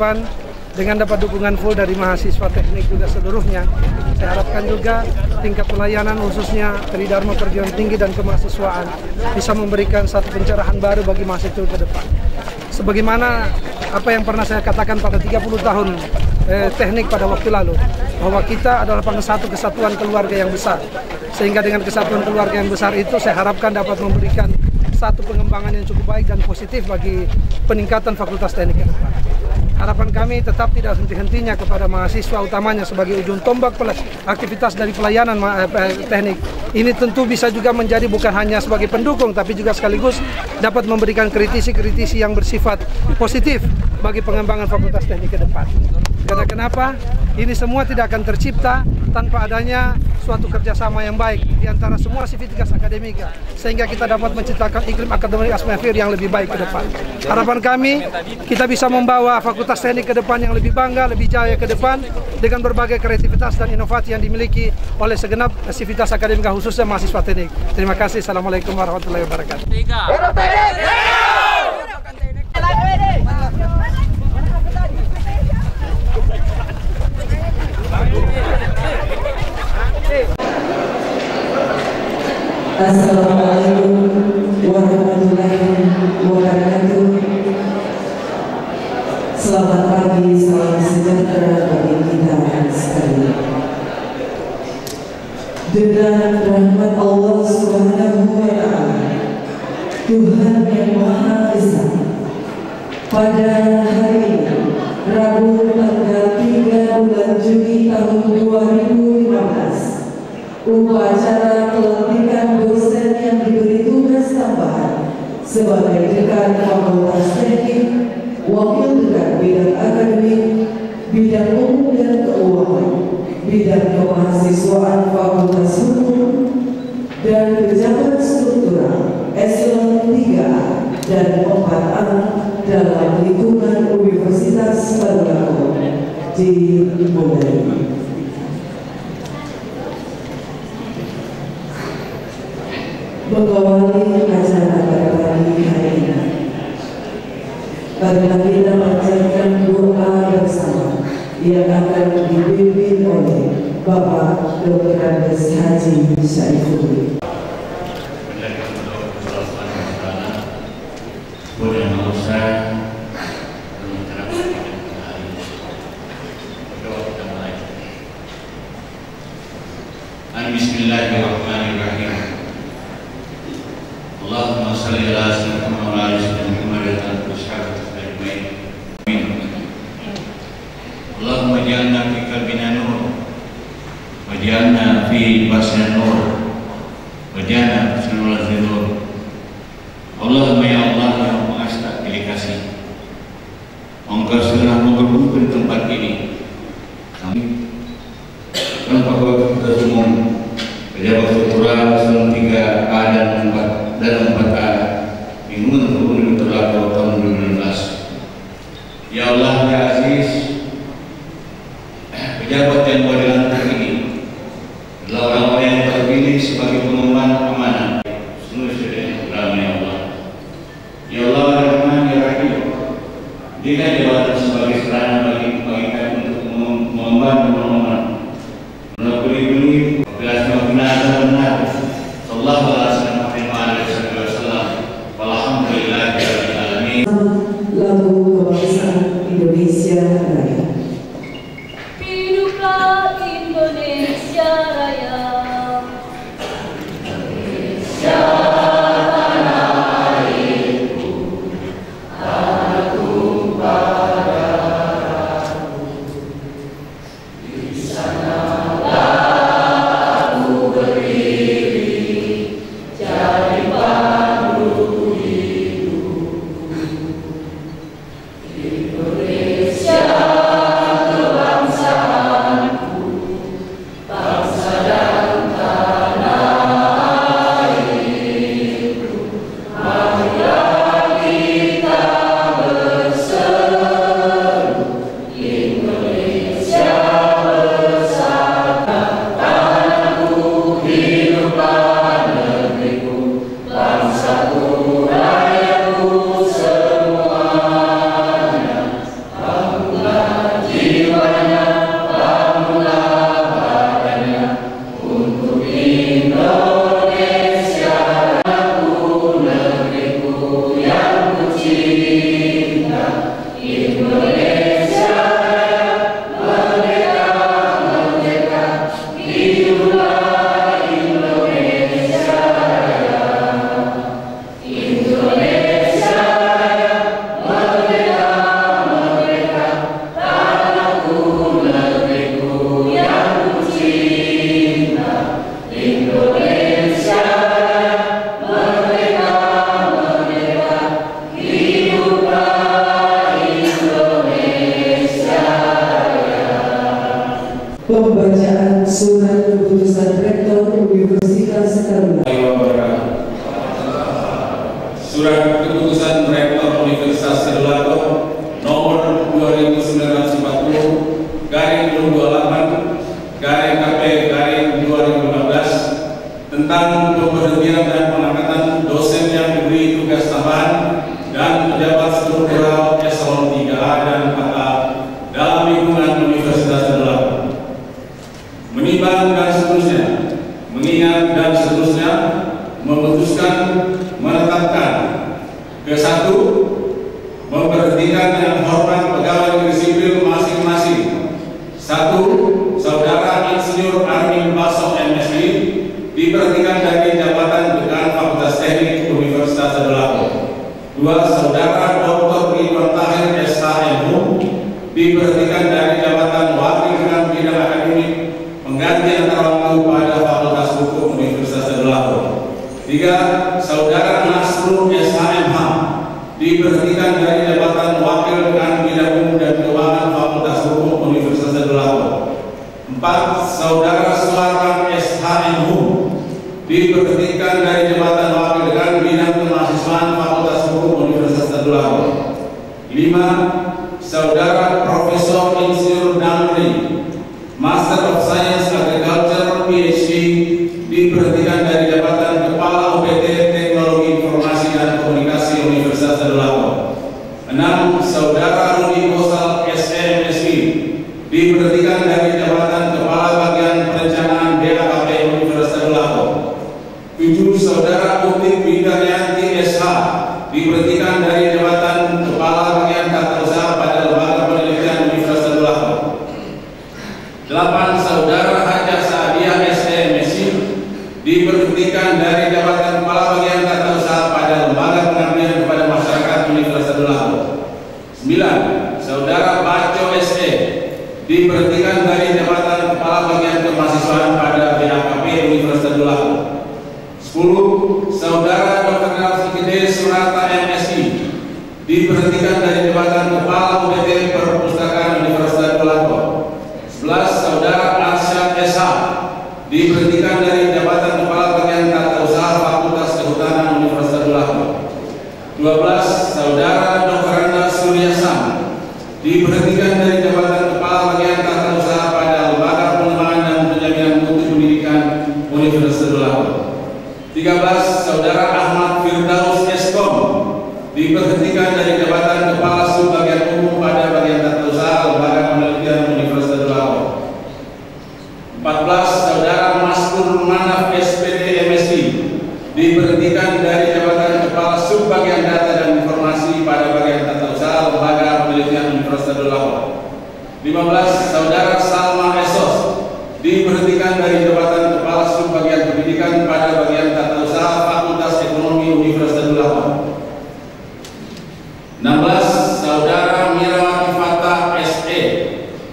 depan dengan dapat dukungan full dari mahasiswa teknik juga seluruhnya. Saya harapkan juga tingkat pelayanan khususnya Tridharma Perguruan Tinggi dan Kemahasiswaan bisa memberikan satu pencerahan baru bagi mahasiswa ke depan. Sebagaimana apa yang pernah saya katakan pada 30 tahun teknik pada waktu lalu, bahwa kita adalah satu kesatuan keluarga yang besar. Sehingga dengan kesatuan keluarga yang besar itu saya harapkan dapat memberikan satu pengembangan yang cukup baik dan positif bagi peningkatan Fakultas Teknik ke depan. Harapan kami tetap tidak henti-hentinya kepada mahasiswa utamanya sebagai ujung tombak aktivitas dari pelayanan teknik. Ini tentu bisa juga menjadi bukan hanya sebagai pendukung, tapi juga sekaligus dapat memberikan kritisi-kritisi yang bersifat positif bagi pengembangan Fakultas Teknik ke depan. Karena kenapa? Ini semua tidak akan tercipta tanpa adanya suatu kerjasama yang baik di antara semua sivitas akademika, sehingga kita dapat menciptakan iklim akademik atmosfer yang lebih baik ke depan. Harapan kami, kita bisa membawa Fakultas Teknik ke depan yang lebih bangga, lebih jaya ke depan dengan berbagai kreativitas dan inovasi yang dimiliki oleh segenap sivitas akademika khususnya mahasiswa teknik. Terima kasih. Assalamualaikum warahmatullahi wabarakatuh. Assalamualaikum warahmatullahi wabarakatuh. Selamat pagi, salam sejahtera bagi kita sekalian. Dengan rahmat Allah Subhanahu wa Ta'ala, Tuhan yang Maha Esa, pada hari ini, Rabu tanggal 3 bulan Juni tahun 2015, upacara pelantikan dosen yang diberi tugas tambahan sebagai dekan Fakultas Teknik, wakil dekan bidang akademik, bidang umum dan keuangan, bidang kemahasiswaan Fakultas Hukum, dan pejabat struktural eselon 3 dan 4A dalam lingkungan Universitas Padang dimulai. Mengawali acara pada pagi hari ini, marilah kita panjatkan doa bersama yang akan dipimpin oleh Bapak Dr. Andes Haji Saifuddin. Bismillahirrahmanirrahim. Allahumma salli ala sayyidina Muhammad wa ala alihi. Allahumma ij'alna fi qalbina nur, waj'alna fi basarina nur, waj'alna fi nuril nur. Allahumma ya Allah yang Maha Pilih Kasih, Engkau sudah berkumpul di tempat ini. Kami Fakultas Umum, pejabat struktural eselon 3A dan 4A lingkungan hukum berlaku tahun 2016. Ya Allah ya Aziz, pejabat yang mau dilantik ini adalah orang-orang yang terpilih sebagai pengemban amanah seluruh syariat Islam. Ya Allah, ya Allah Rahman ya Rahim, berikan jabatan sebagai sarana bagi kami untuk mengemban amanah. Lagu kebangsaan Indonesia Raya. Hiduplah Indonesia. Pembacaan surat keputusan Rektor Universitas Taruna. Surat keputusan Rektor Universitas Taruna nomor 29/28/KP/2015 tentang pemberhentian dan pengangkatan dosen yang diberi tugas tambahan dan pejabat struktural eselon 3A dan 4A dalam lingkungan Universitas Taruna. Menimbang dan seterusnya, mengingat dan seterusnya, memutuskan menetapkan ke-1, memberhentikan dengan hormat pegawai negeri sipil masing-masing. 1. Saudara Insinyur Armin Baso MSI diberhentikan dari jabatan Dekan Fakultas Teknik Universitas Tadulako. 2. Saudara Dr. Ridwan Tahir SHMU diberhentikan dari jabatan Wakil Dekan Bidang Akademik pengganti antara waktu pada Fakultas Hukum Universitas Tadulako. 3. Saudara Nasrul SHMH diberhentikan dari jabatan Wakil Dekan Bidang Umum dan Keuangan Fakultas Hukum Universitas Tadulako. 4. Saudara Suarman SHMU diberhentikan dari jabatan Wakil Dekan Bidang Kemahasiswaan Fakultas Hukum Universitas Tadulako. 5. Saudara Profesor Insinyur Damri, Master of Science Agriculture PhD diberhentikan dari jabatan Kepala UPT Teknologi Informasi dan Komunikasi Universitas Tadulako. 6. Saudara Rudi Kosal SMSI diberhentikan dari jabatan Kepala Bagian Perencanaan DAKP Universitas Tadulako. 7. Saudara Utik Widaryanti SH diberhentikan dari jabatan Kepala Bagian Tata Usaha pada Lembaga Penelitian Universitas Tadulako. 8. Saudara Haja Saadiah SMSI diberhentikan dari jabatan Kepala Bagian Tata Usaha pada Lembaga Pengabdian kepada Masyarakat Universitas Tadulako. 9. Saudara Baco SE diberhentikan dari jabatan Kepala Bagian Kemahasiswaan pada BAKP Universitas Tadulako. 10. Saudara Dr. Nalfikide Surata MSI diberhentikan dari jabatan Kepala UPT Perpustakaan Universitas Tadulako. 11. Saudara Arsyad SH diberhentikan dari jabatan Kepala Bagian Tata Usaha Fakultas Kehutanan Universitas Tadulako. 12. Saudara Dr. Randa Suryasam diberhentikan dari jabatan Kepala Bagian Tata Usaha pada Lembaga Pengembangan dan Penjaminan Mutu Pendidikan Universitas Tadulako. 13. Saudara Ahmad Firdaus Eskom diberhentikan dari jabatan Kepala Sub Bagian Umum pada Bagian Tata Usaha Lembaga Penelitian Universitas Tadulako. 14. Saudara Mastur Manaf SPT MSI diberhentikan dari jabatan Kepala Sub Bagian Data dan Informasi pada Bagian Tata Usaha Lembaga Penelitian Universitas Tadulako. 15. Saudara Salma Esos diberhentikan dari jabatan Kepala Sub Bagian Pendidikan pada Bagian Tata Usaha Fakultas Ekonomi Universitas Tadulako. 16. Saudara Mirawati Fatah SE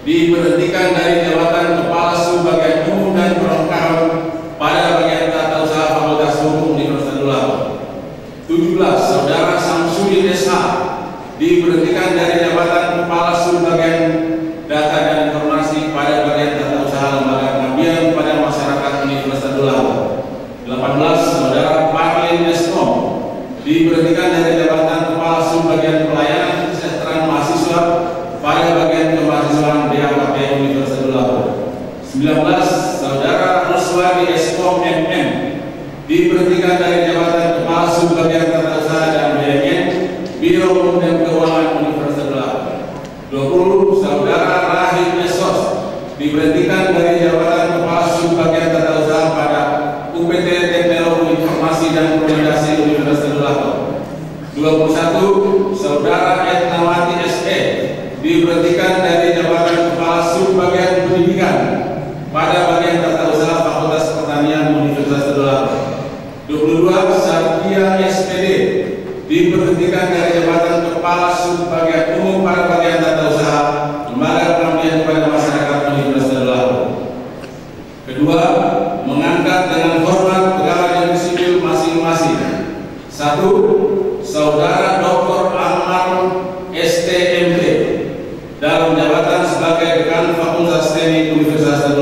diberhentikan dari jabatan Kepala Sub Bagian Umum dan Perlengkapan pada Bagian Tata Usaha Fakultas Hukum Universitas Tadulako. 17. Saudara Samsudin SH diberhentikan dari jabatan Kepala Sub Bagian Data dan Informasi pada Bagian Tata Usaha Lembaga Pengabdian kepada Masyarakat Universitas Tadulako. 18. Saudara Parlin Eskom diberhentikan dari jabatan Kepala Sub Bagian Pelayanan Kesejahteraan Mahasiswa pada Bagian Kemahasiswaan DAKP Universitas Tadulako. 19. Saudara Ruswadi Eskom MM diberhentikan dari jabatan Kepala Sub Bagian Tata Usaha dan BNN Biro Umum dan Keuangan Universitas Tadulako. 20. Saudara Rahim Esos diberhentikan dari jabatan Kepala Sub Bagian Tata Usaha pada UPT Teknologi Informasi dan Komunikasi Universitas Tadulako. 21. Saudara Etnawati SE diberhentikan dari jabatan Kepala Sub Bagian Pendidikan pada Bagian Tata Usaha Fakultas Pertanian Universitas Tadulako. 22. Sardia SPD diberhentikan dari jabatan Kepala Sub Bagian Umum pada Bagian Tata Usaha Lembaga Pengabdian kepada Masyarakat Universitas Tadulako. Kedua, mengangkat dengan hormat pegawai negeri sipil masing-masing. 1. Saudara Dr. Ahmad STMT dalam jabatan sebagai Dekan Fakultas Teknik Universitas Tadulako.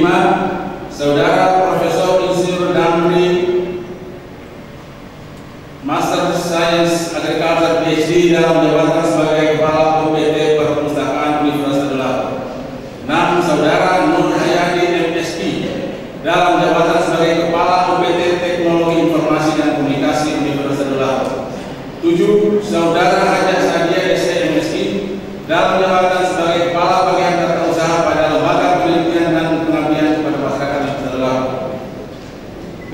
5. Saudara Profesor Insinyur Damri, Master Science Agriculture PhD dalam jabatan sebagai Kepala UPT Perpustakaan Universitas Delapan. 6. Saudara Nur Hayati MSc dalam jabatan sebagai Kepala UPT Teknologi Informasi dan Komunikasi Universitas Delapan. 7. Saudara Haja Sadia SMSc dalam jabatan sebagai Kepala Bagian Tata Usaha pada Lembaga Penelitian dan Pengabdian kepada Masyarakat Universitas Delapan.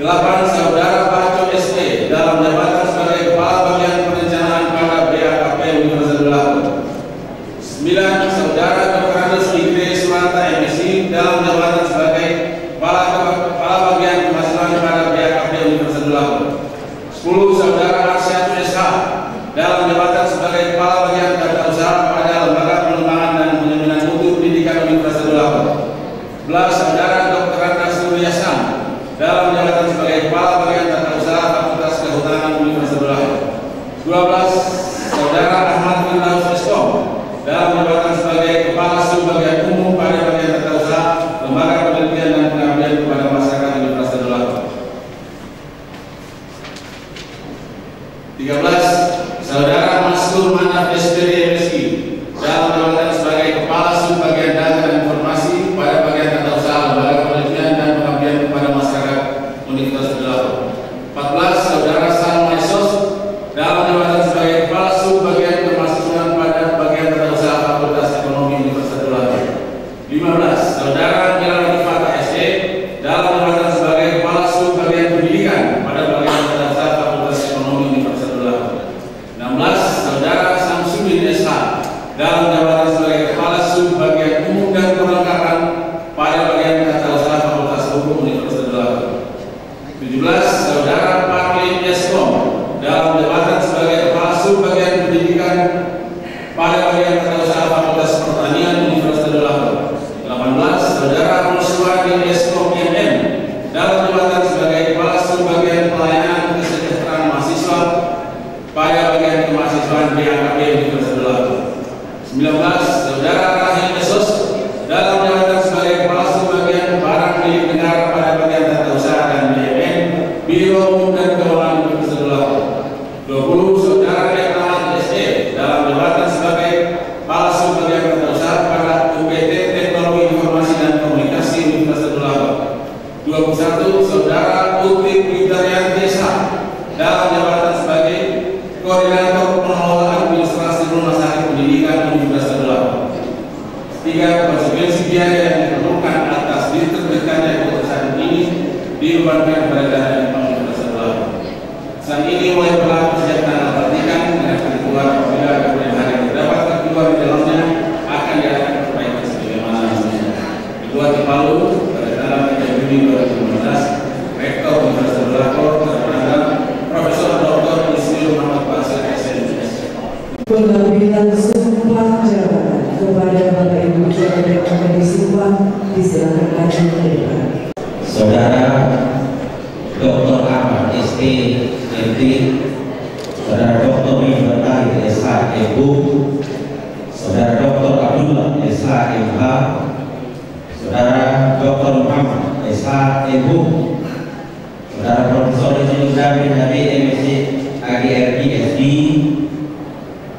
8. Saudara Baco SE dalam jabatan sebagai Kepala Bagian Perencanaan pada BAKP Universitas Delapan. 9. Saudara Dr. Andes Igre Suranta MSc dalam jabatan sebagai Kepala Bagian Pemasukan pada BAKP Universitas Delapan. 10. Saudara Arsyad SH dalam jabatan sebagai Kepala Bagian Tata Usaha pada Lembaga Pengembangan dan Penjaminan Mutu Pendidikan Universitas Delapan. 11. Saudara Dr. Randa Suryasan dalam jabatan sebagai Kepala Bagian Tata Usaha Fakultas Kehutanan Universitas Delapan. 12. Saudara Ahmad Firdaus Eskom dalam jabatan sebagai Kepala Subbagian Umum pada Bagian Tata Usaha Lembaga Penelitian dan Pengabdian kepada Masyarakat Universitas Delapan. 13. Saudara Maskur Manaf SPD MSc dalam jabatan sebagai Kepala Subbagian Data dan Informasi pada Bagian Tata Usaha Lembaga Penelitian dan Pengabdian kepada Masyarakat Universitas Delapan. 14. Saudara Salma Esos dalam jabatan sebagai Kepala Subbagian Pemasukan pada Bagian Tata Usaha Fakultas Ekonomi Universitas Delapan. 15. Saudara Mila Rifata SE dalam jabatan sebagai Kepala Subbagian Pendidikan pada Bagian Tata Usaha Fakultas Ekonomi Universitas Delapan. 16. Saudara Samsudin SH dalam jabatan sebagai Kepala Subbagian Umum dan Perlengkapan pada Bagian Tata Usaha Fakultas Hukum Universitas Delapan. 17. Saudara Parlim Eskom dalam jabatan sebagai Kepala Subbagian Pendidikan pada Bagian Tata Usaha Fakultas Pertanian Universitas Delapan. 18. Saudara Ruswadi Eskom MM dalam jabatan sebagai Kepala Subbagian Pelayanan Kesejahteraan Mahasiswa pada Bagian Kemahasiswaan BAKP Universitas Delapan. 19. Saudara Rahim Esos dalam jabatan sebagai Kepala Subbagian Barang Milik Negara pada Bagian Tata Usaha dan BUMN Biro Umum dan Keuangan Universitas Delapan. 20. Saudara Rahmat SE dalam jabatan sebagai Kepala Subbagian Tata Usaha pada UPT Teknologi Informasi dan Komunikasi Universitas Delapan. 21. Saudara Utik Widaryanti SH dalam jabatan sebagai Koordinator Pengelolaan Administrasi Rumah Sakit Pendidikan Universitas Delapan. 3. Konsekuensi biaya yang diperlukan atas diterbitkannya keputusan ini dibebankan pada dana Universitas Delapan. Saat ini mulai berlaku sejak tanggal perhatikan dan akan keluar apabila kemudian hari terdapat keluar di dalamnya akan diadakan perbaikan sebagaimana hasilnya. Kedua di Palu pada tanggal 3 Juni 2015, Rektor Universitas Delapan terhadap Profesor Dr. Insinyur Muhammad Basir SMSc. Pengambilan sumpah jabatan kepada Bapak Ibu Camat yang akan disumpah disilakan maju ke depan. Saudara Dr. Ahmad ST MT, Saudara Dr. Mimbar Tahir SH MHU, Saudara Dr. Abdullah SH MH, Saudara Dr. Muhammad SH MHU, Saudara Profesor Insinyur Damri Hadi MSc AGRI SD,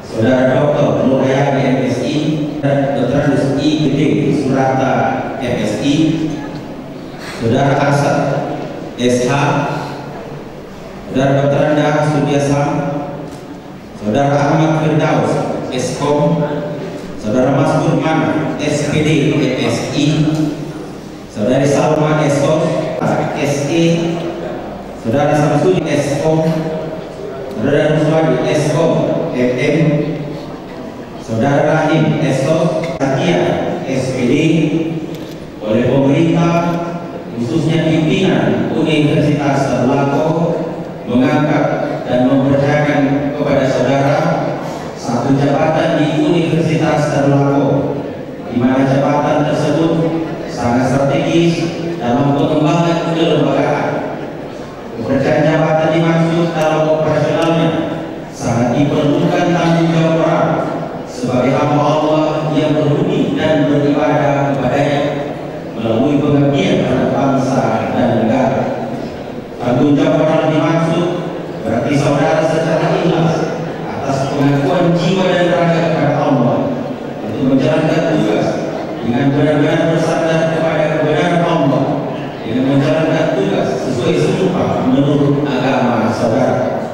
Saudara Dr. Nur Hayati MSI, Dr. Andes Igre Suranta MSI, Saudara Arsad SH, Saudara Dr. Randa Suryasam, Saudara Ahmad Firdaus Eskom, Saudara Maskur Manaf SPD MSI, Saudari Salma Esos SE, Saudara Samsudin Eskom, Saudara Ruswadi Eskom MM, Saudara Rahim Esos Satya SPD, oleh pemerintah khususnya pimpinan Universitas Delapan mengangkat dan mempercayakan kepada saudara satu jabatan di Universitas Delapan, di mana jabatan tersebut sangat strategis dalam pengembangan kelembagaan. Kepercayaan jabatan dimaksud dalam operasionalnya sangat diperlukan tanggung jawab orang sebagai hamba Allah yang berbudi dan beribadah kepadanya melalui pengabdian dan bersandar kepada kebenaran Allah dengan menjalankan tugas sesuai sumpah menurut agama saudara.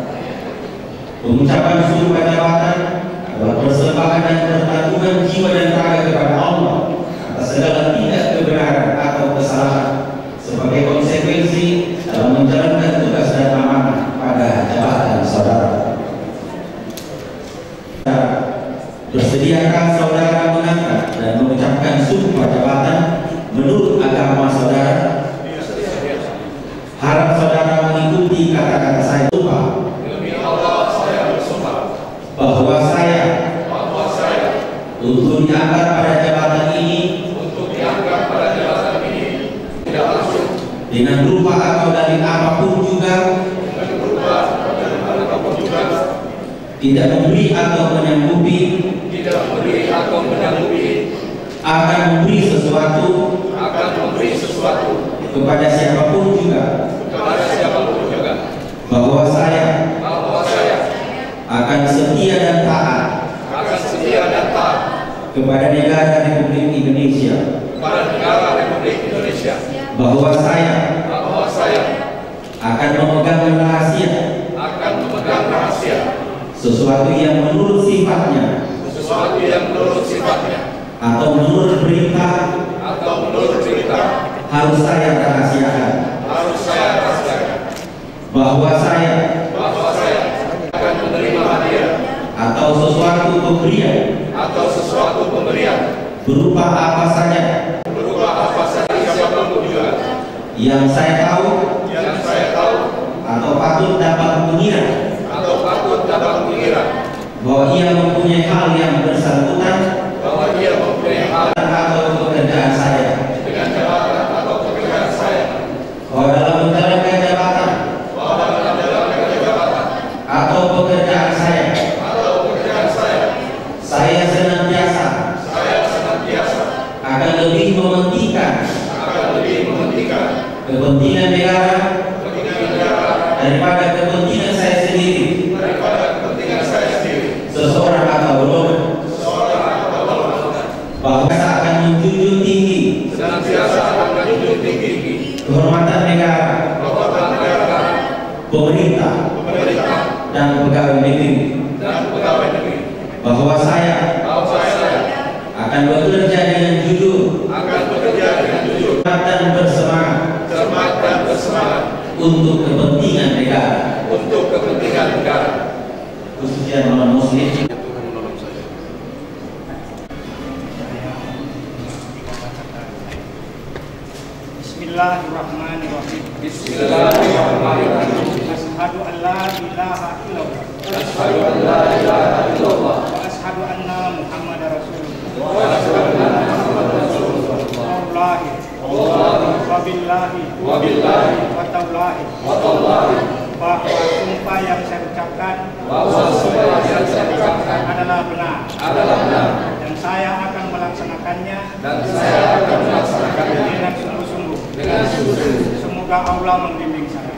Pengucapan sumpah jabatan adalah persembahan dan pertanggungan jiwa dan raga kepada Allah atas segala tindak kebenaran atau kesalahan sebagai konsekuensi dalam menjalankan tugas dan amanah pada jabatan saudara. Bersediakah saudara mengangkat dan mengucapkan sumpah jabatan menurut agama saudara? Harap saudara mengikuti kata-kata saya. Sumpah. Demi Allah saya bersumpah Bahwa saya untuk diangkat pada jabatan ini tidak langsung dengan rupa atau dari apapun juga, tidak memberi atau menyanggupi, akan memberi sesuatu kepada siapapun juga, bahwa saya akan setia dan taat kepada negara Republik Indonesia, bahwa saya akan memegang rahasia sesuatu yang menurut sifatnya atau menurut berita harus saya rahasiakan, bahwa saya akan menerima hadiah atau sesuatu pemberian berupa apa saja siapapun juga yang saya tahu atau patut dapat mengira bahwa ia mempunyai hal yang bersangkutan atau pekerjaan saya, bahwa dalam menjalankan jabatan atau pekerjaan saya senantiasa akan lebih mementingkan kepentingan negara daripada kepentingan saya sendiri, seseorang atau golongan, bahwa saya akan menjunjung tinggi kehormatan negara, pemerintah, dan pegawai negeri, bahwa saya akan bekerja dengan jujur dan bersemangat untuk kepentingan negara, khususnya non-muslim. Bismillahirrahmanirrahim. Asyhadu an la ilaha illallah. Wa asyhadu anna Muhammadar Rasulullah. Wabillahi wa taulahi bahwa sumpah yang saya ucapkan adalah benar dan saya akan melaksanakannya dengan sungguh-sungguh. Semoga Allah membimbing saya.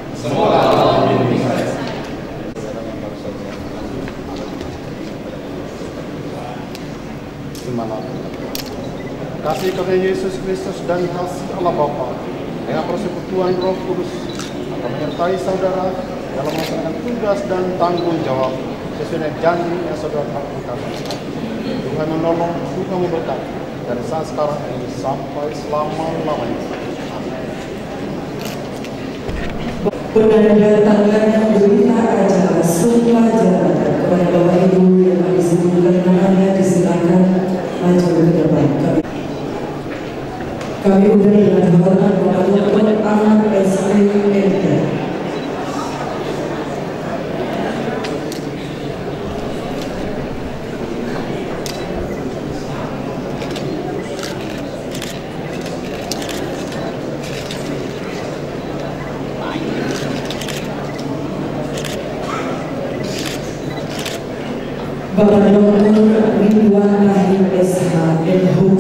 Kasih kepada Yesus Kristus dan kasih Allah Bapa dengan persekutuan Roh Kudus akan menyertai saudara dalam melaksanakan tugas dan tanggung jawab sesuai dengan janji yang saudara lakukan. Tuhan menolong, Tuhan memberkati dari saat sekarang ini sampai selama-lamanya. Penandatanganan berita acara sumpah jabatan kepada Bapak Ibu yang kami sebutkan namanya disilakan maju ke depan. Kami undang dengan hormat Bapak Dr. Ahmad SPMK. Bapak Dr. Ridwan Rahim SH MHum.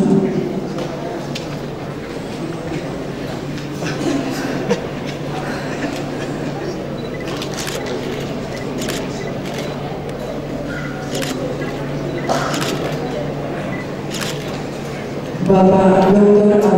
Bapak Dr.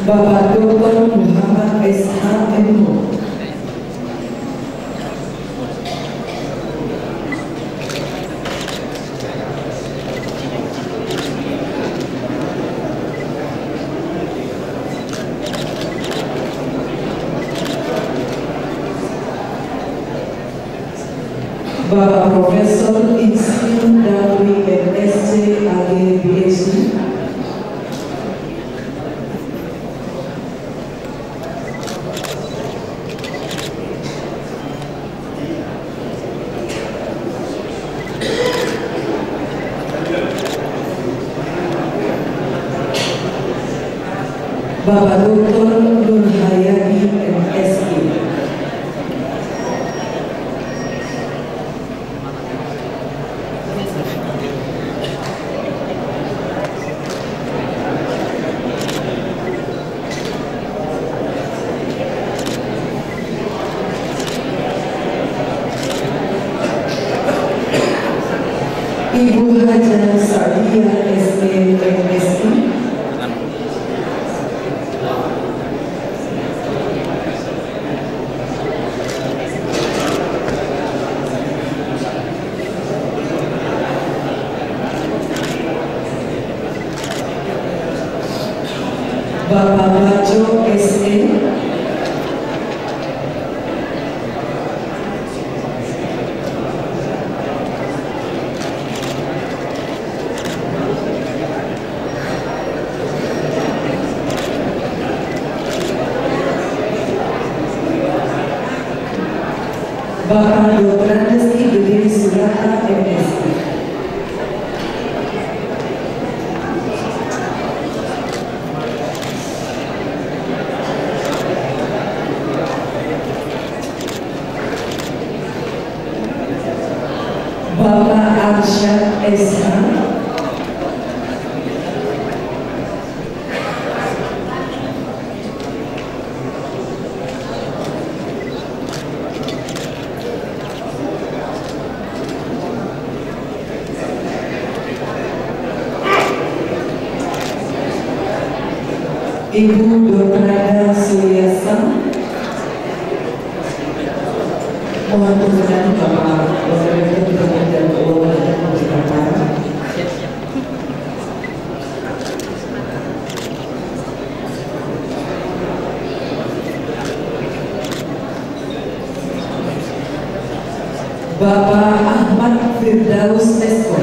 Bapak Dr. Muhammad S.H.M. Bapak Profesor Insinyur Darwi MSc AG PhD. Bapak Dr. Nur Hayati MSc. Ibu Haja Sadia S.M. MSc. Bapak Bajo S.M. Bapak Dr. Andeski Gede Surata MSc. Bapak Arsyad S.H. Ibu Dr. Ada Suryasa. Mohon kemudian Bapak Wakil Ketua dan Keuangan dan Pemerintahan. Bapak Ahmad Firdaus Esko.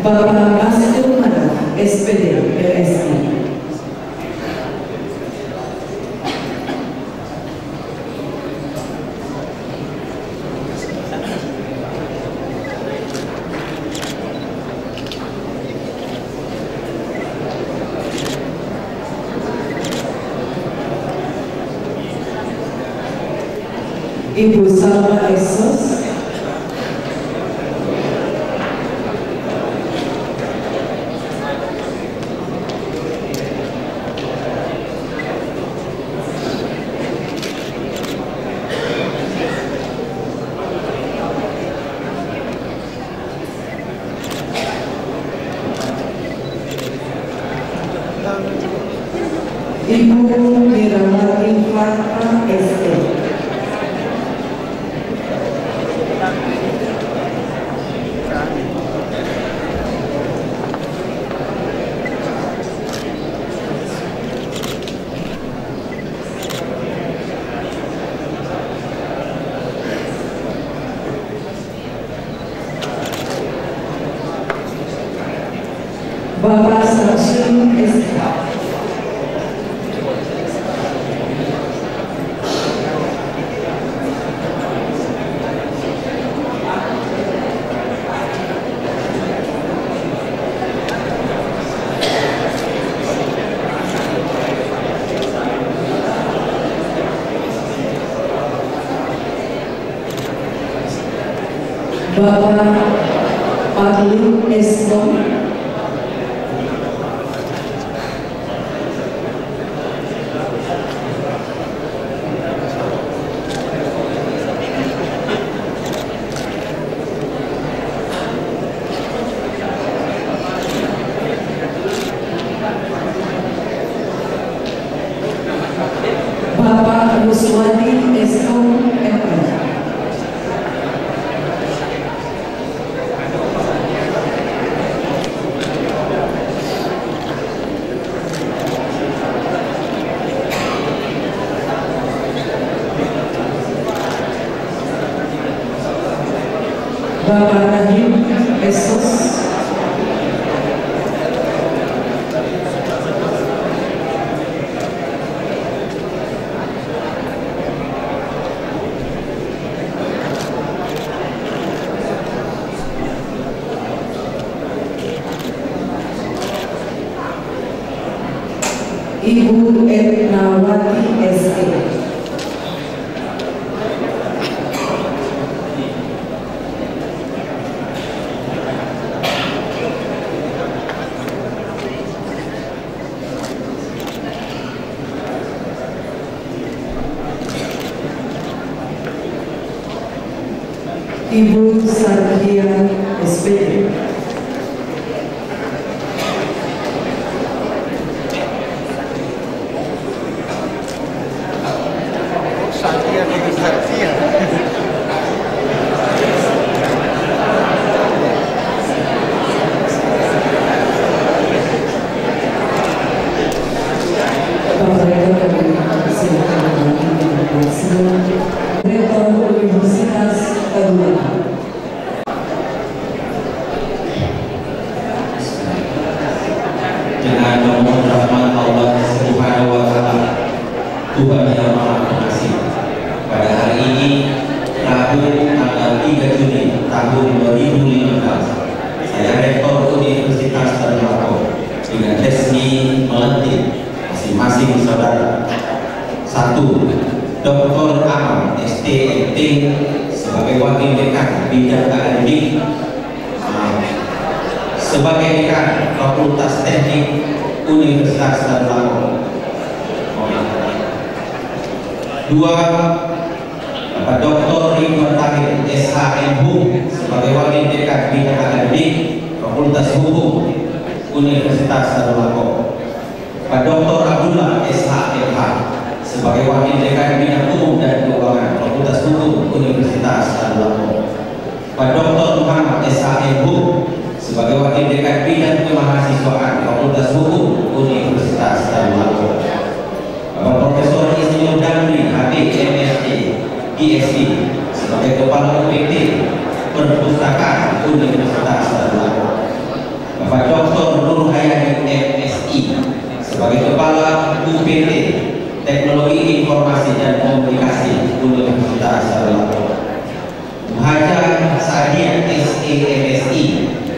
Bapak Mastur Manaf, SPD, LSI. Ibu Salma Esos. Ibu Mirawati Fatra ST. Bapak Sarsin SK. Bapak Parlim Eskom. Bapak Rahim Esos. Ibu Etnawati SE. Ibu Sarkia SPD. Rektor Universitas Kaduna. Dengan memohon rahmat Allah Subhanahu wa Ta'ala, Tuhan yang Maha Pengasih, pada hari ini Rabu tanggal 3 Juni tahun 2015, saya Rektor Universitas Kaduna dengan resmi melantik masing-masing saudara. 1. Dr. Amal STMT sebagai Wakil Dekan Bidang Akademik, sebagai Dekan Fakultas Teknik Universitas Darul. 2. Bapak Dr. Ridwan Tahir SHMH sebagai Wakil Dekan Bidang Akademik Fakultas Hukum Universitas Darul. Pak Dr. Abdullah SHMH sebagai Wakil Dekan Bidang Hukum dan Keuangan Fakultas Hukum Universitas Darul. Pak Dr. Muhammad SHMH sebagai Wakil Dekan Bidang Kemahasiswaan Fakultas Hukum Universitas Darul. Bapak Profesor Insinyur Damri HB MSc PhD sebagai Kepala UPT Perpustakaan Universitas Darul. Bapak Dr. Nur Hayati MSI sebagai Kepala UPT Teknologi Informasi dan Komunikasi Universitas Darul. Muhajar Sadiah SEMSI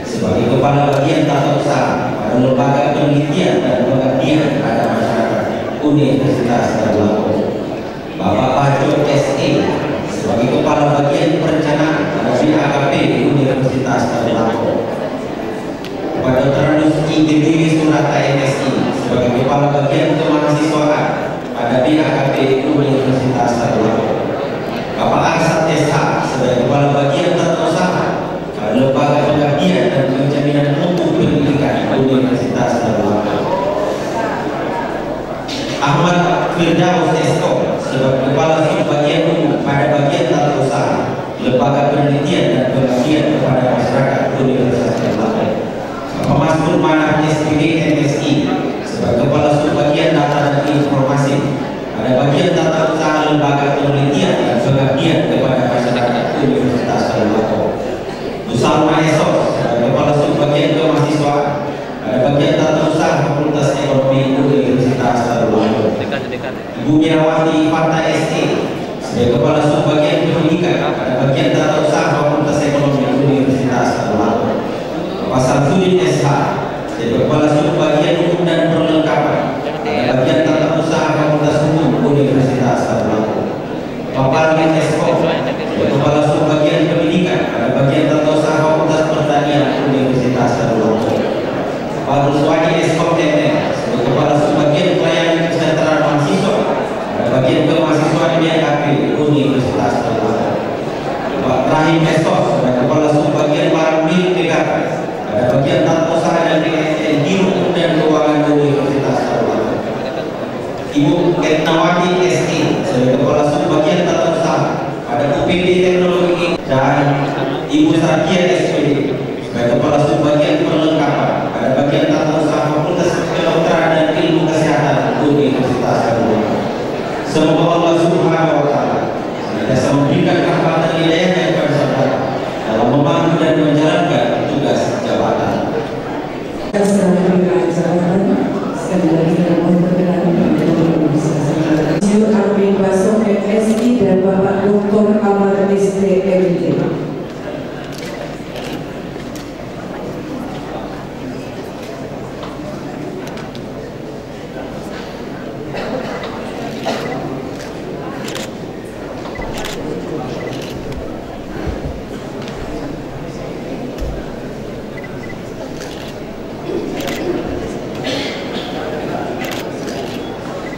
sebagai Kepala Bagian Tata Usaha pada Lembaga Penelitian dan Pengabdian pada Masyarakat Universitas Darul. Bapak Bajor SE sebagai Kepala Bagian Perencanaan pada BAKP Universitas Darul. Bapak Dr. Nuski Dewi Surata MSI sebagai Kepala Bagian Kemahasiswaan pada BAKP Universitas Darul. Bapak Arsad SH sebagai Kepala Bagian Tata Usaha pada Lembaga Pengabdian dan Penjaminan Mutu Pendidikan Universitas Darul. Ahmad Firdaus SK sebagai Kepala Subbagian Umum pada Bagian Tata Usaha Lembaga Penelitian dan Pengabdian kepada Masyarakat Universitas Darul. Bapak Masmur Manah SPD MSI sebagai Kepala Subbagian Data dan Informasi pada Bagian Tata Usaha Lembaga Penelitian dan Pengabdian kepada Masyarakat Universitas Darul. Usalma Esos sebagai Kepala Subbagian Kemahasiswaan pada Bagian Tata Usaha Fakultas Ekonomi Universitas Darul. Ibu Mirawati Fata SE sebagai Kepala Subbagian Pendidikan pada Bagian Tata Usaha Fakultas Ekonomi Universitas Darul. Bapak Samsudin SH sebagai Kepala Subbagian Hukum dan Perlengkapan pada Bagian Tata Usaha Fakultas Hukum Universitas Darul. Bapak Alvin Esko sebagai Kepala Subbagian Pendidikan pada Bagian Tata Usaha Fakultas Pertanian Universitas Darul. Bapak Ruswani Esko TN sebagai Kepala Subbagian Pelayanan Kesejahteraan Mahasiswa pada Bagian Kemahasiswaan BAKP Universitas Darul. Bapak Rahim Esko sebagai Kepala Subbagian Barang Milik Negara pada Bagian Tata Usaha dan BSN Hukum dan Keuangan Universitas Darul. Ibu Etnawati SE sebagai Kepala Subbagian Tata Usaha pada UPT Teknologi, dan Ibu Sarkia SPD sebagai Kepala Subbagian Perlengkapan pada Bagian Tata Usaha Fakultas Kedokteran dan Ilmu Kesehatan Universitas Darul. Semoga Allah Subhanahu wa Ta'ala senantiasa memberikan rahmat dan hidayahnya kepada saudara dalam membangun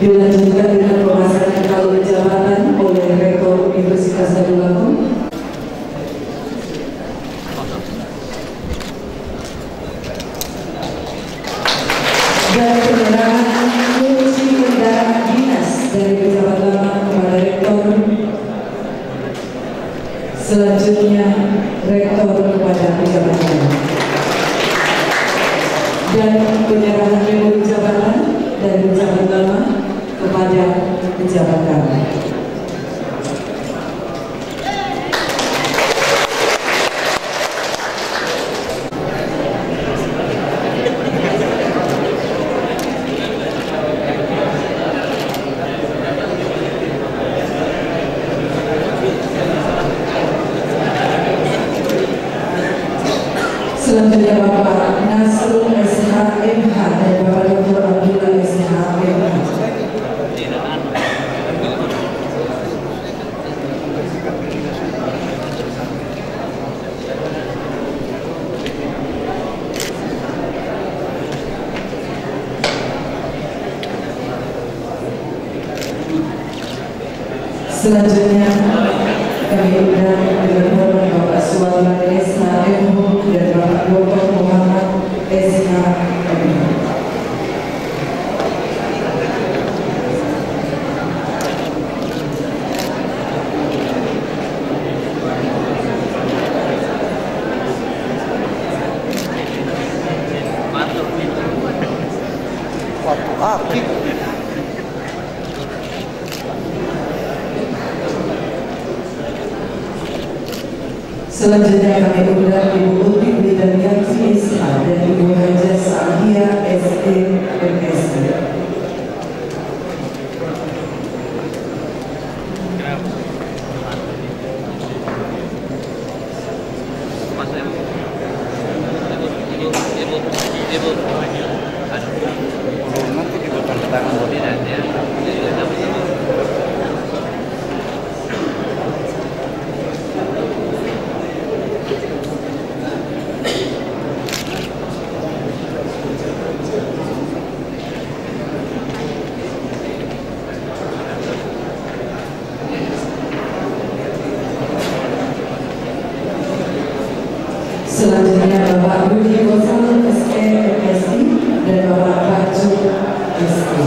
Dilanjutkan dengan pemasangan kalung jabatan oleh Rektor Universitas Tadulako. Dan penyerahan kunci kendaraan dinas dari pejabat lama kepada Rektor. Selanjutnya Rektor kepada pejabat lama. Dan penyerahan memori jabatan dari pejabat lama kepada pejabat lama. Selanjutnya Bapak Nasrul SHMH dan Bapak Dr. Abdullah SHMH. Selanjutnya kami undang dengan hormat Bapak Suwarlan SHMH dan Bapak Dr. Muhammad SHMH. Selanjutnya kami undang Ibu Uti Bidanian SH dan Ibu Haja Sahia SE MSc. Selanjutnya Bapak Budi Gosal SE MSc dan Bapak Baju SE.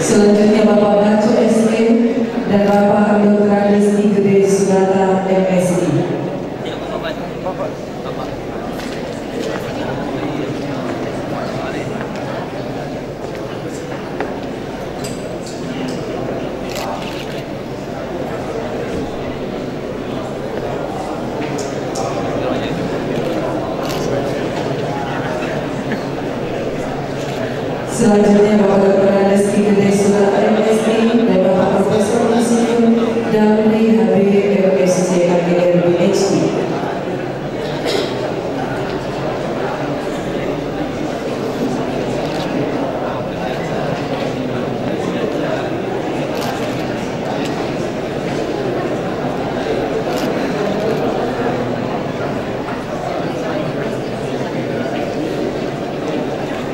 Selanjutnya Bapak Baju SE dan Bapak Dr. Rizky Gede Sugata MSc. Selanjutnya Bapak Dr. Rizky Gede Sugata MSc dan Bapak Profesor Insinyur Damri Habib MSc AGR PhD.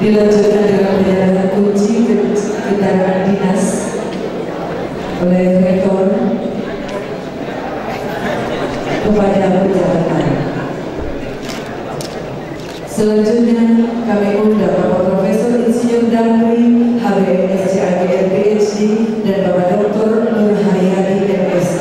Dilanjutkan dengan penyerahan kunci kendaraan dinas oleh Rektor kepada pejabat lain. Selanjutnya kami undang Bapak Profesor Insinyur Damri HBM SCAGR PhD dan Bapak Dr. Nur Haryadi MSc.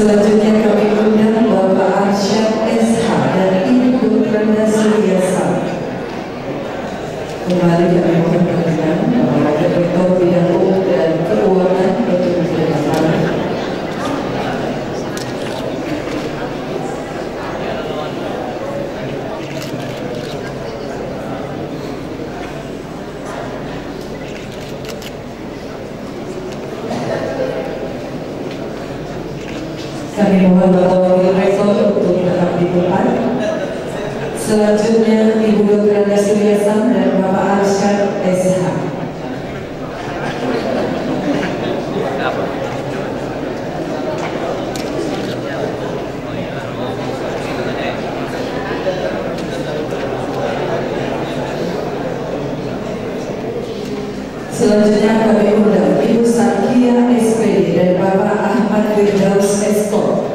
Selanjutnya kami undang Bapak Arsyad SH dan Ibu Putranda Suryasa. Kembali kami mohon perhatian Bapak Rektor Bidang Umum dan Keuangan untuk berbicara. Kami mohon Bapak Wakil Rektor untuk tetap di depan. Selanjutnya Ibu Dr. Anda Suryasam dan Bapak Arsyad SH. Selanjutnya kami undang Ibu Sakia SPD dan Bapak Ahmad Firdaus Estor.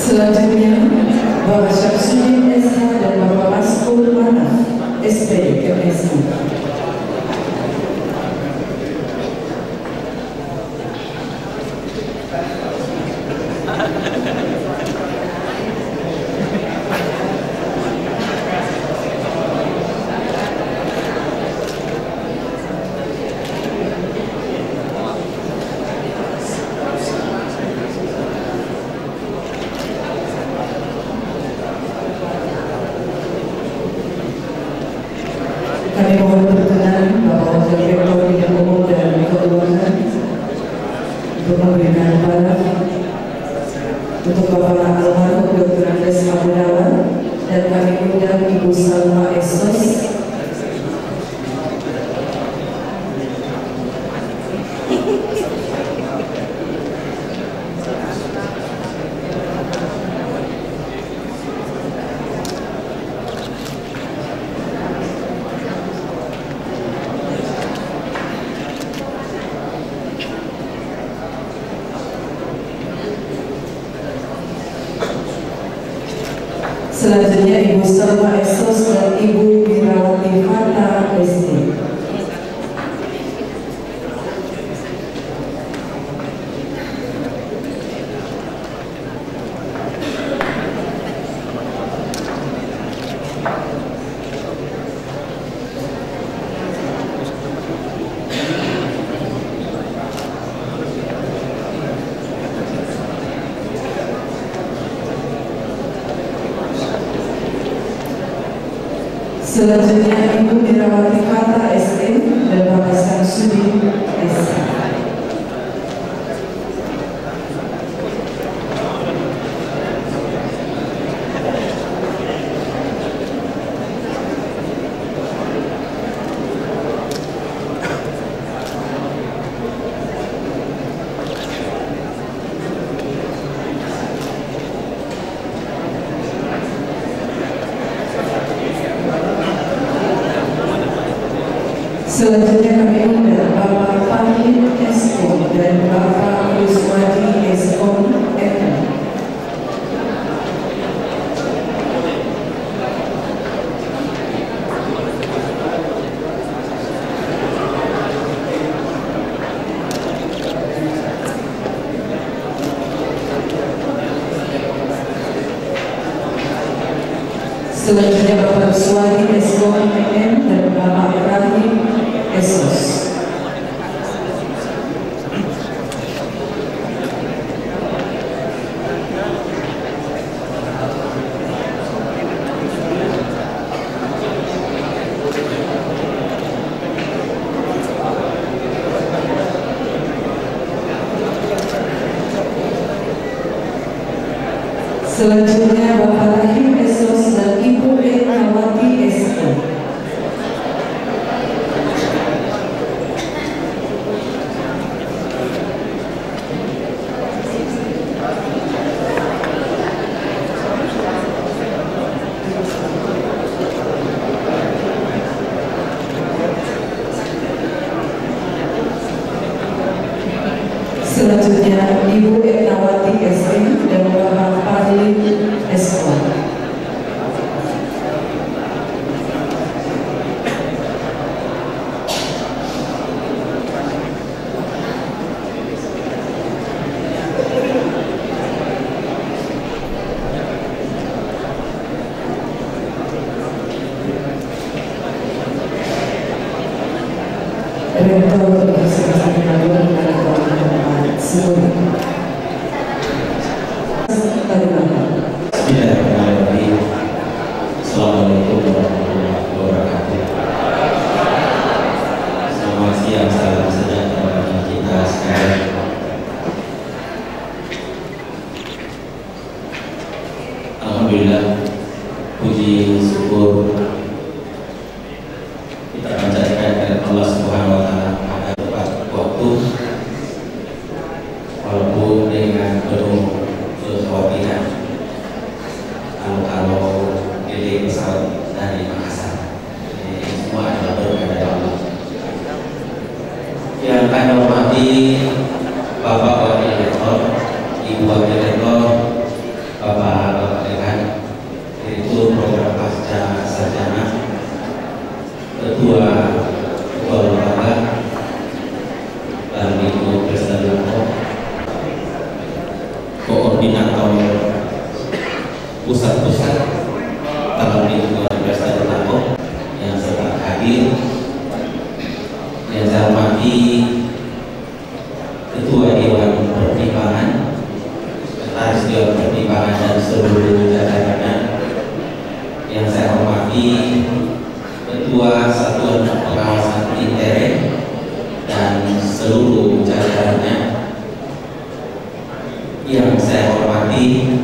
Selanjutnya Bapak Syamsuddin SH dan Bapak Maskur Manaf SPD MSI. Kami mohon berkenan Bapak Wakil Rektor Bidang Umum dan Keuangan untuk memberikan barang untuk Bapak almarhum Dr. Andes Abudawan, dan kami undang Ibu Salma Esos. Selanjutnya Ibu Salma Esos dan Ibu Wirawati Fata SD. Selanjutnya Ibu Wirawati Fata SD dan Bapak Syamsuddin SH. Selanjutnya kami undang Bapak Fahid Eskom dan Bapak Ruswadi Eskom FM. Selanjutnya Bapak Ruswadi Eskom FM dan Bapak Ibrahim Esos. Selanjutnya Bapak Rahim Esos dan Ibu Ekawati Esko. Selanjutnya Ibu Ekawati SM dan Bapak Fadli Esko. Alhamdulillah, puji syukur kita panjatkan kepada Allah Subhanahu wa taala pada tepat waktu, walaupun dengan penuh kekhawatiran kalau delay pesawat dari Makassar. Ini semua adalah berkah dari Allah. Yang kami hormati Bapak Wakil Rektor, Ibu Wakil Rektor, Bapak Dekan, Direktur Program Pasca Sarjana, Ketua Lembaga, dan Ibu Presiden Koordinator Pusat-Pusat dalam lingkungan Presiden yang sedang hadir, yang saya hormati Ketua Dewan Pertimbangan, Sekretaris Dewan Pertimbangan dan seluruh jajarannya, yang saya hormati Ketua Satuan Pengawasan Interim dan seluruh jajarannya, yang saya hormati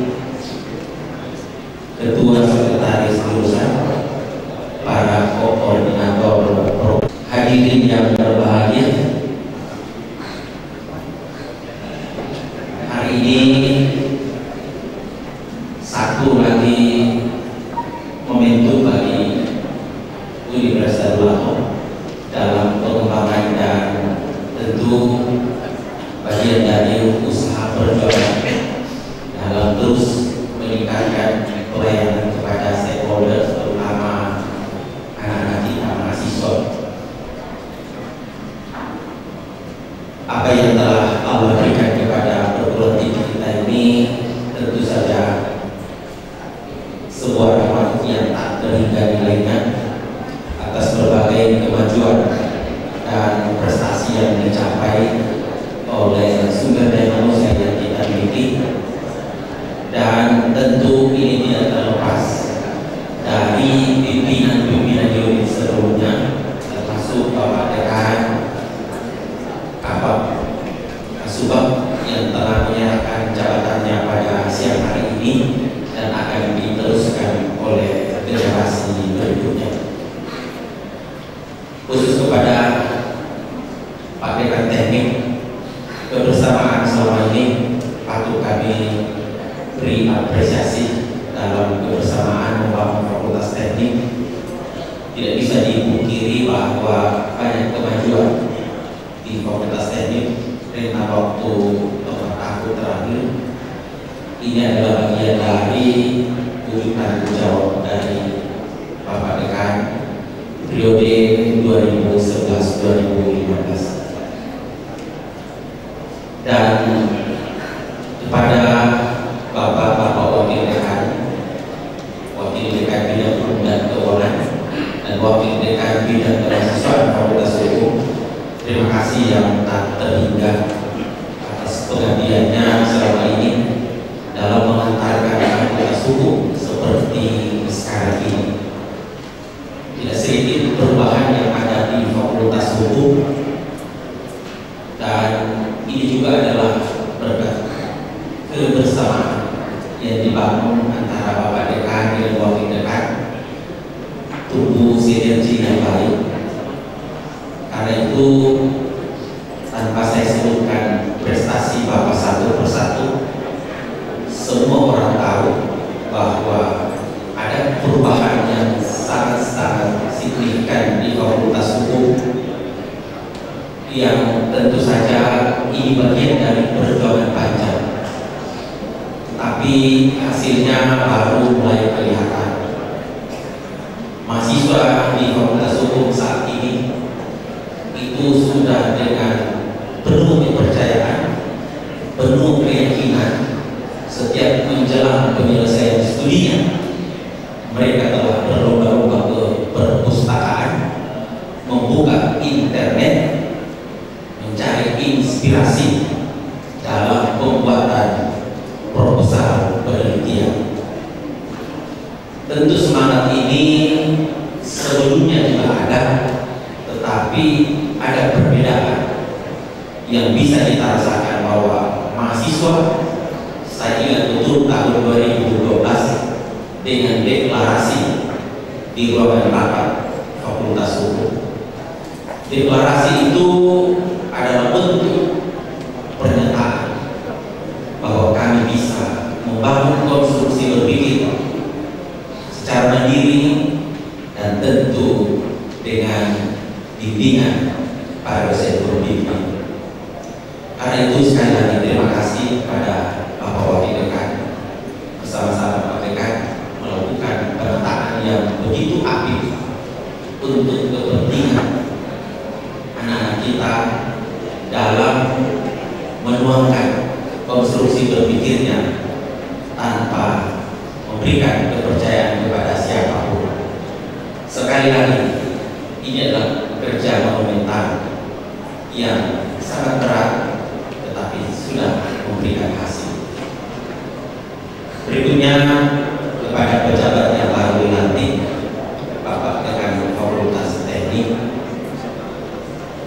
Ketua Sekretaris Jurusan, para koordinator program, hadirin yang berbahagia. Hari ini satu lagi momentum bagi Universitas Lampung dalam pengembangan dan tentu bagian dari usaha perjuangan dalam terus meningkatkan pelayanan kepada stakeholder, terutama anak-anak kita mahasiswa. Apa yang telah Allah berikan kepada perguruan tinggi kita ini tentu saja sebuah rahmat yang tak terhingga nilainya atas berbagai kemajuan dan prestasi yang dicapai oleh sumber daya manusia yang kita miliki, dan tentu ini tidak terlepas dari pimpinan-pimpinan unit sebelumnya, termasuk Bapak Dekan, Bapak Subag yang telah menyerahkan jabatannya pada siang hari ini dan akan diteruskan oleh generasi berikutnya. Khusus kepada Pak Dekan Teknik, kebersamaan selama ini patut kami beri apresiasi dalam kebersamaan membangun Fakultas Teknik. Tidak bisa dipungkiri bahwa banyak kemajuan di Fakultas Teknik rentang waktu beberapa tahun terakhir. Ini adalah bagian dari wujud tanggung jawab dari Bapak Dekan periode 2011-2015. Dan kepada Bapak-Bapak Wakil Dekan, Wakil Dekan Bidang Hukum dan Keuangan, dan Wakil Dekan Bidang Kemahasiswaan Fakultas Hukum, terima kasih yang tak terhingga atas pengabdiannya selama ini dalam mengantarkan Fakultas Hukum seperti sekarang ini. Tidak sedikit perubahan yang ada di Fakultas Hukum, dan ini juga adalah berkat kebersamaan yang dibangun antara Bapak Dekan dan Wakil Dekan, tumbuh sinergi yang baik. Karena itu, tanpa saya sebutkan prestasi Bapak satu persatu, semua orang tahu bahwa ada perubahan yang sangat-sangat signifikan di Fakultas Hukum, yang tentu saja ini bagian dari perjuangan panjang, tapi hasilnya baru mulai kelihatan. Mahasiswa di Fakultas Hukum saat ini itu sudah dengan penuh kepercayaan, penuh keyakinan, setiap menjelang penyelesaian studinya mereka telah berlomba-lomba ke perpustakaan, membuka internet, mencari inspirasi dalam pembuatan proposal penelitian. Tentu semangat ini sebelumnya juga ada, tetapi ada perbedaan yang bisa kita rasakan bahwa mahasiswa, saya ingat betul tahun 2012 dengan deklarasi di ruangan rapat Fakultas Hukum. Deklarasi itu adalah bentuk pernyataan bahwa kami bisa membangun konstruksi berpikir secara mandiri dan tentu dengan bimbingan para dosen pembimbing. Karena itu sekali lagi terima kasih kepada Bapak Wakil Dekan bersama-sama Pak Dekan melakukan pemetaan yang begitu aktif untuk kepentingan anak-anak kita dalam menuangkan konstruksi berpikirnya tanpa memberikan kepercayaan kepada siapapun. Sekali lagi, ini adalah kerja monumental yang sangat berat tetapi sudah memberikan hasil. Berikutnya kepada pejabat yang baru dilantik, Bapak Dekan Fakultas Teknik,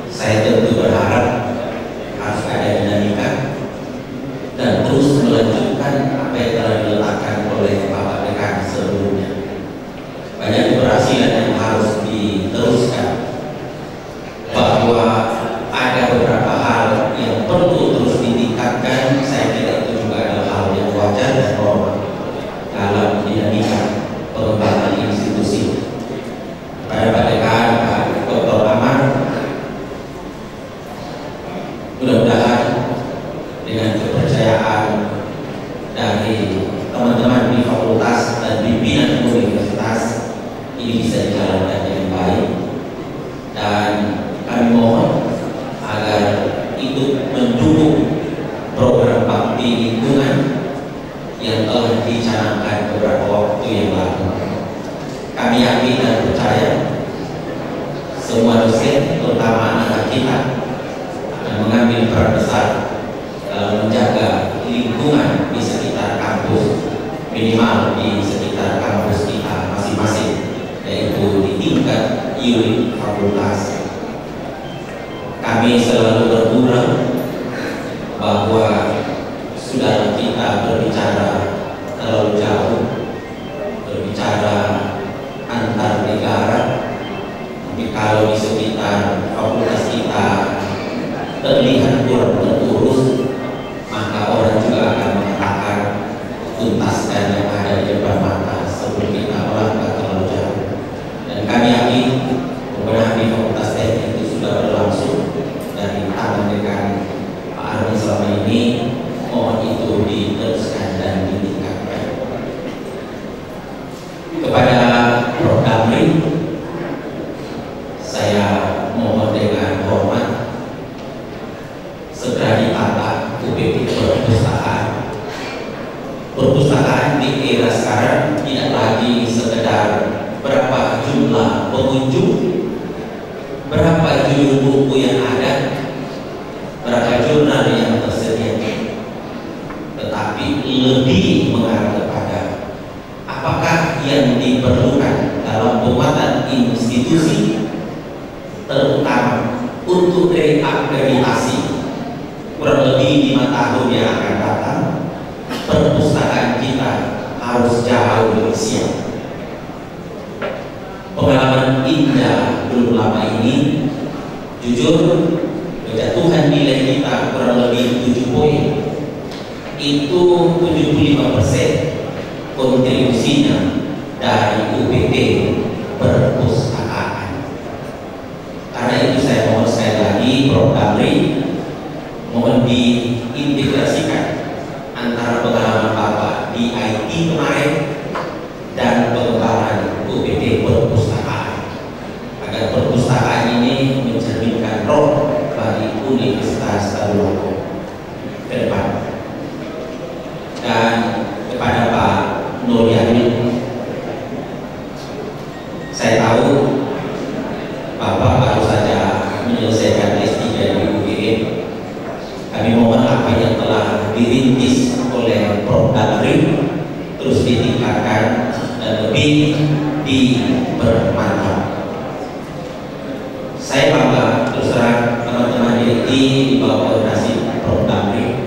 saya tentu berharap harus ada dinamika dan terus melanjutkan apa yang telah diletakkan oleh Bapak Dekan sebelumnya. Banyak keberhasilan yang harus diteruskan, bahwa ada beberapa hal yang perlu terus ditingkatkan. Saya kira itu juga adalah hal yang wajar dan normal dalam dinamika pengembangan institusi. Pada Pak Dekan, Pak Dr. Amar, mudah-mudahan dengan kepercayaan dari teman-teman di fakultas dan pimpinan universitas ini bisa dijalankan dengan baik, dan kami mohon agar ikut mendukung program bakti lingkungan yang telah dicanangkan beberapa waktu yang lalu. Kami yakin dan percaya semua dosen, terutama anak kita, akan mengambil peran besar dalam menjaga lingkungan di sekitar kampus, minimal di sekitar kampus kita masing-masing, yaitu di tingkat unit fakultas. Kami selalu bergurau bahwa sudah kita berbicara terlalu jauh, berbicara antar negara, tapi kalau di sekitar fakultas kita terlihat kurang terurus, maka orang juga akan mengatakan tuntaskan yang ada di depan mata sebelum kita melangkah terlalu jauh. Dan kami yakin pembenahan di Fakultas Teknik itu sudah berlangsung dari tangan Dekan Pak Armi selama ini. Mohon itu diteruskan dan ditingkatkan. Kepada Prof. Damri, saya mohon dengan hormat segera ditata UPT perpustakaan. Perpustakaan di era sekarang tidak lagi sekedar berapa jumlah pengunjung, berapa judul buku yang ada, berapa jurnal yang tersedia, tetapi lebih mengarah kepada apakah yang diperlukan dalam penguatan institusi, terutama untuk reakreditasi. Kurang lebih 5 tahun yang akan datang, perpustakaan kita harus jauh lebih siap. Pengalaman indah belum lama ini, jujur, kejatuhan nilai kita kurang lebih 7 poin. Itu 75% kontribusinya dari UPT perpustakaan. Karena itu saya mohon sekali lagi, Prof. Damri, mohon diintegrasikan antara pengalaman Bapak di IT kemarin dan pengembangan UPT perpustakaan, agar perpustakaan ini mencerminkan roh bagi Universitas Tadulako ke depan. Dan kepada Pak Nur Yamin, saya tahu Bapak baru saja menyelesaikan S3 di UGM. Kami mohon apa yang telah dirintis oleh Prof. Damri terus ditingkatkan dan lebih dipermantap. Saya bangga terus terang teman-teman DIT di bawah koordinasi Prof. Damri.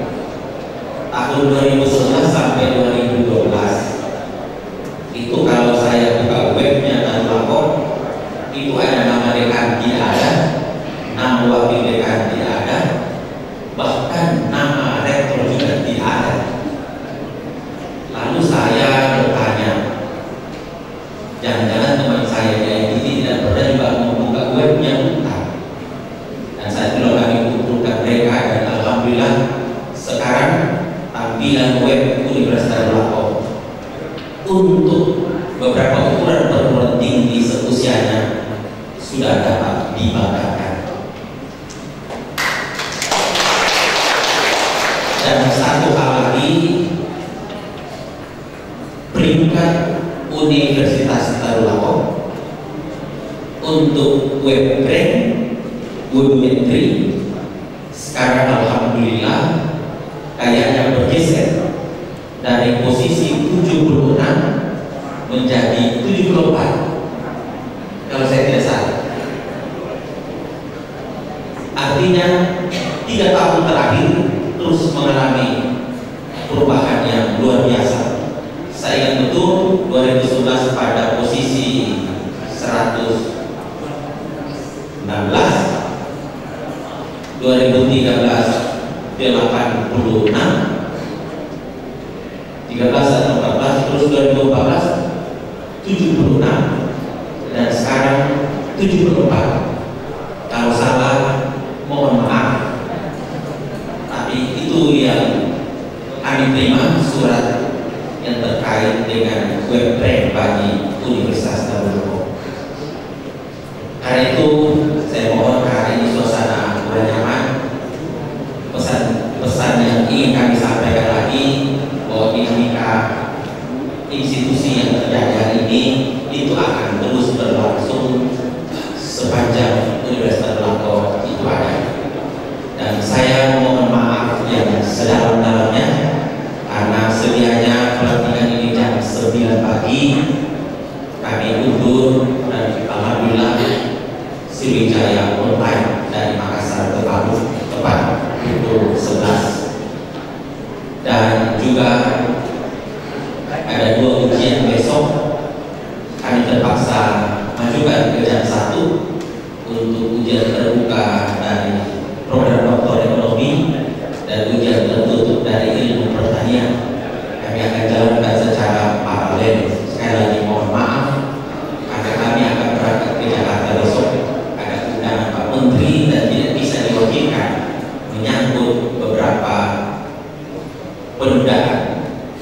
Tahun 2011 sampai 2012 itu tampilan web Universitas Lampau untuk beberapa ukuran perguruan tinggi seusianya sudah dapat dibanggakan. Dan satu hal lagi, peringkat Universitas Lampau untuk web rank, webmetri sekarang alhamdulillah kayaknya bergeser dari posisi 76 menjadi 74 kalau saya tidak salah. Artinya 3 tahun terakhir terus mengalami perubahan yang luar biasa. Saya ingat betul 2011 pada posisi 116, 2013 86, 13 atau 14, terus 2014 76, dan sekarang 74. Kalau salah mohon maaf, tapi itu yang kami terima surat yang terkait dengan web rank bagi Universitas Lampau. Karena itu saya mohon hari ini suasana kurang nyaman. Pesan yang ingin kami sampaikan lagi bahwa dinamika institusi yang terjadi hari ini itu akan terus berlangsung sepanjang Universitas Lampau itu ada. Dan saya mohon maaf yang sedalam-dalamnya karena sedianya pelatihan ini jam 9 pagi kami undur, dan alhamdulillah Sriwijaya online dari Makassar ke Palu tepat pukul 11. Dan juga ada 2 ujian besok, kami terpaksa majukan ke jam 1 untuk ujian terbuka dari program doktor ekonomi dan ujian tertutup dari ilmu pertanian. Kami akan jalankan secara paralel. Sekali lagi mohon maaf karena kami akan berangkat ke Jakarta besok, ada undangan Pak Menteri dan tidak bisa diwakilkan menyangkut beberapa penundaan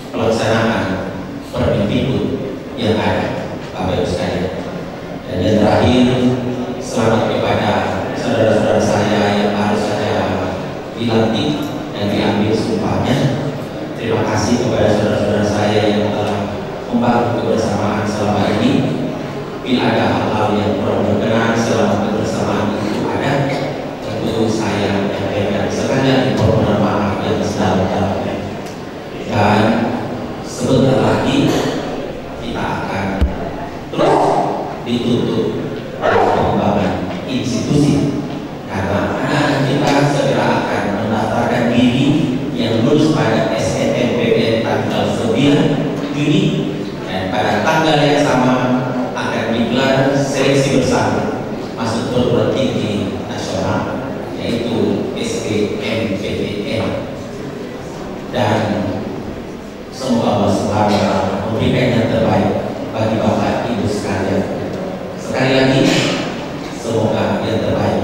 pelaksanaan Permendikbud yang ada, Bapak Ibu sekalian. Dan yang terakhir, selamat kepada saudara-saudara saya yang baru saja dilantik dan diambil sumpahnya. Terima kasih kepada saudara-saudara saya yang telah membantu kebersamaan selama ini. Bila ada hal-hal yang kurang berkenan selama kebersamaan itu ada, tentu saya menyampaikan sekali lagi permohonan maaf yang sedalam-dalamnya. Dan sebentar lagi kita akan terus dituntut pengembangan institusi, karena anak kita segera akan mendaftarkan diri yang lulus pada SNMPTN tanggal 9 Juni, dan pada tanggal yang sama akan digelar seleksi bersama masuk perguruan tinggi nasional, yaitu SBMPTN. Dan semoga Allah Subhanahu wa Ta'ala memberikan yang terbaik bagi Bapak Ibu sekalian. Sekali lagi, semoga yang terbaik